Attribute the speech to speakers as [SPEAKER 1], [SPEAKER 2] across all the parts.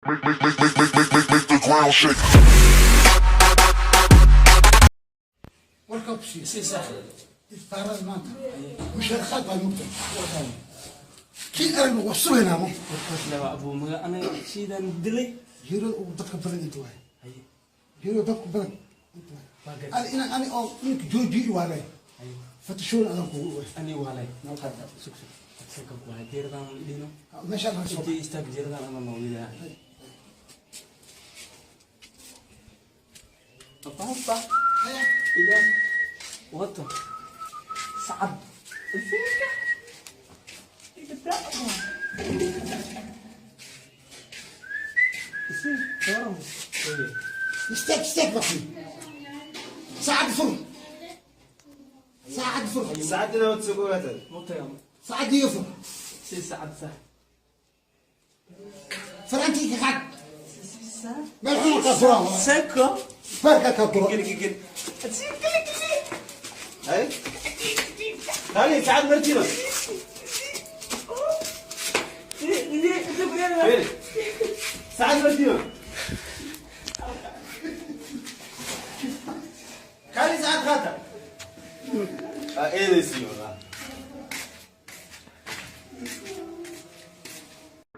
[SPEAKER 1] Make the ground shake.
[SPEAKER 2] warkab shii
[SPEAKER 3] si sax
[SPEAKER 2] isbaarada maanta mushaaraad baa mugta kii aragna waa sugaynaa mo
[SPEAKER 3] laba abu maga anaga shiidan dilay
[SPEAKER 2] jirada ugu dadka badan inta waay
[SPEAKER 3] haye
[SPEAKER 2] jirada dadka badan inta waay ani oo ninka jooji iwaalay fatashoon adan kugu waay
[SPEAKER 3] ani walay hadda sug saka ku hay jeerdan idino
[SPEAKER 2] meesha aan soo
[SPEAKER 3] intii istaag jeerdan ama ma wida papa
[SPEAKER 2] haya
[SPEAKER 3] ila wato sacad الفكرة
[SPEAKER 2] استك بقي ساعد فرن ساعد فرن
[SPEAKER 4] ساعات لو تسوقوا هذا
[SPEAKER 3] مطيم
[SPEAKER 2] ساعد يفرن
[SPEAKER 3] سي سعد سه
[SPEAKER 2] فرنتي كحد ما الحين كفران
[SPEAKER 3] سكو
[SPEAKER 2] فرقة كفران
[SPEAKER 3] قل
[SPEAKER 4] هاي هاي ساعات مرتينه فين ساعات مرتينه خلي ساعات خاطر ايه ده سيولا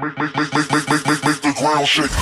[SPEAKER 1] Make the ground shake.